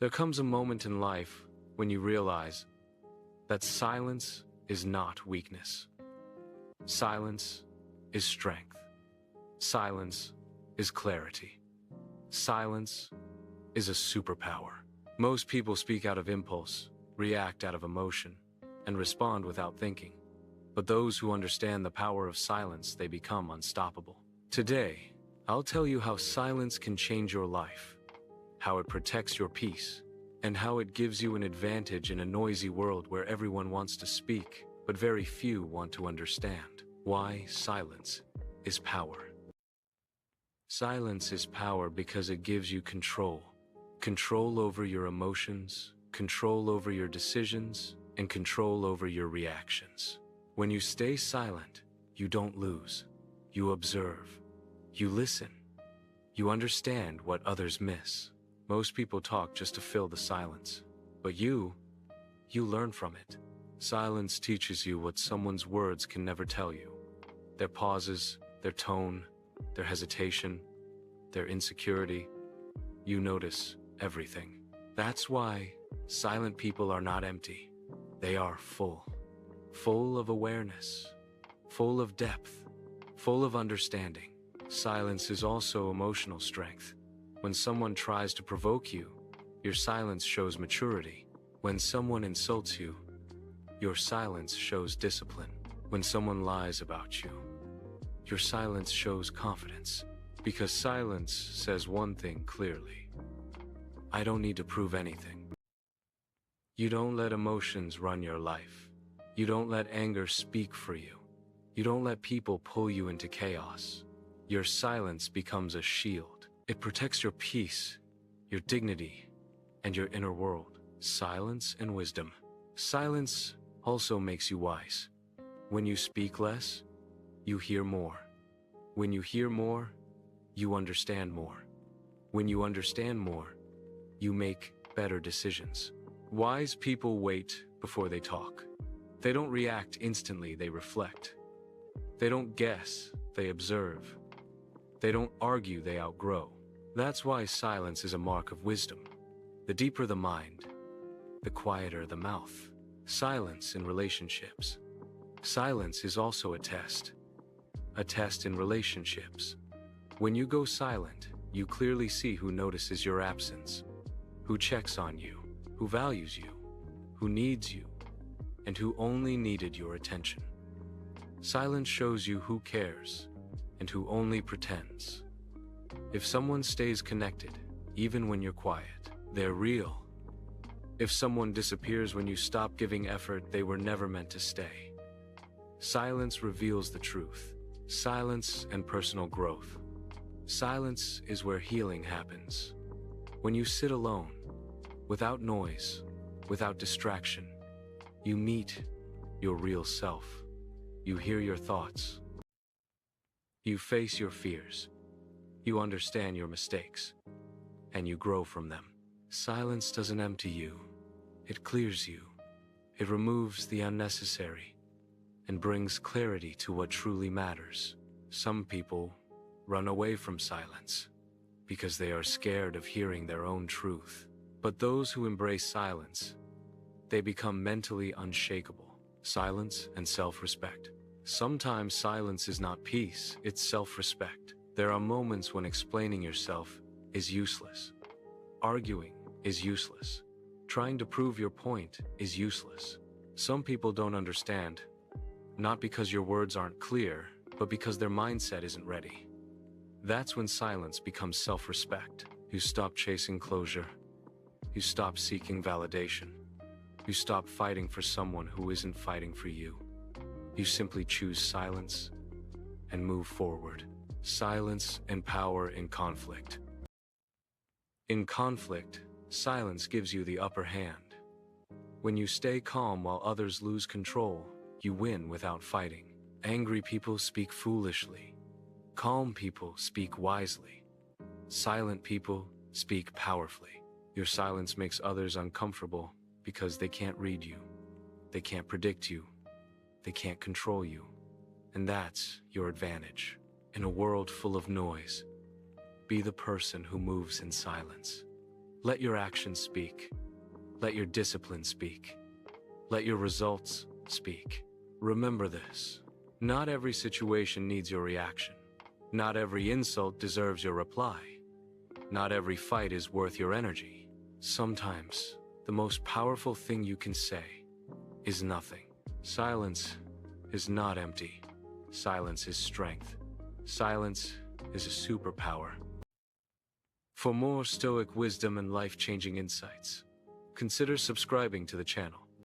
There comes a moment in life when you realize that silence is not weakness. Silence is strength. Silence is clarity. Silence is a superpower. Most people speak out of impulse, react out of emotion, and respond without thinking. But those who understand the power of silence, they become unstoppable. Today, I'll tell you how silence can change your life, how it protects your peace, and how it gives you an advantage in a noisy world where everyone wants to speak, but very few want to understand. Why silence is power. Silence is power because it gives you control. Control over your emotions, control over your decisions, and control over your reactions. When you stay silent, you don't lose. You observe. You listen. You understand what others miss. Most people talk just to fill the silence. But you learn from it. Silence teaches you what someone's words can never tell you. Their pauses, their tone, their hesitation, their insecurity. You notice everything. That's why silent people are not empty. They are full. Full of awareness, full of depth, full of understanding. Silence is also emotional strength. When someone tries to provoke you, your silence shows maturity. When someone insults you, your silence shows discipline. When someone lies about you, your silence shows confidence. Because silence says one thing clearly: I don't need to prove anything. You don't let emotions run your life. You don't let anger speak for you. You don't let people pull you into chaos. Your silence becomes a shield. It protects your peace, your dignity, and your inner world. Silence and wisdom. Silence also makes you wise. When you speak less, you hear more. When you hear more, you understand more. When you understand more, you make better decisions. Wise people wait before they talk. They don't react instantly, they reflect. They don't guess, they observe. They don't argue, they outgrow. That's why silence is a mark of wisdom. The deeper the mind, the quieter the mouth. Silence in relationships. Silence is also a test in relationships. When you go silent, you clearly see who notices your absence, who checks on you, who values you, who needs you, and who only needed your attention. Silence shows you who cares and who only pretends. If someone stays connected, even when you're quiet, they're real. If someone disappears when you stop giving effort, they were never meant to stay. Silence reveals the truth. Silence and personal growth. Silence is where healing happens. When you sit alone, without noise, without distraction, you meet your real self. You hear your thoughts. You face your fears. You understand your mistakes. And you grow from them. Silence doesn't empty you. It clears you. It removes the unnecessary and brings clarity to what truly matters. Some people run away from silence because they are scared of hearing their own truth. But those who embrace silence, they become mentally unshakable. Silence and self-respect. Sometimes silence is not peace, it's self-respect. There are moments when explaining yourself is useless. Arguing is useless. Trying to prove your point is useless. Some people don't understand, not because your words aren't clear, but because their mindset isn't ready. That's when silence becomes self-respect. You stop chasing closure. You stop seeking validation. You stop fighting for someone who isn't fighting for you. You simply choose silence and move forward. Silence and power in conflict. In conflict, silence gives you the upper hand. When you stay calm while others lose control, you win without fighting. Angry people speak foolishly. Calm people speak wisely. Silent people speak powerfully. Your silence makes others uncomfortable because they can't read you. They can't predict you. They can't control you. And that's your advantage. In a world full of noise, be the person who moves in silence. Let your actions speak. Let your discipline speak. Let your results speak. Remember this. Not every situation needs your reaction. Not every insult deserves your reply. Not every fight is worth your energy. Sometimes, the most powerful thing you can say is nothing. Silence is not empty. Silence is strength. Silence is a superpower. For more Stoic wisdom and life-changing insights, consider subscribing to the channel.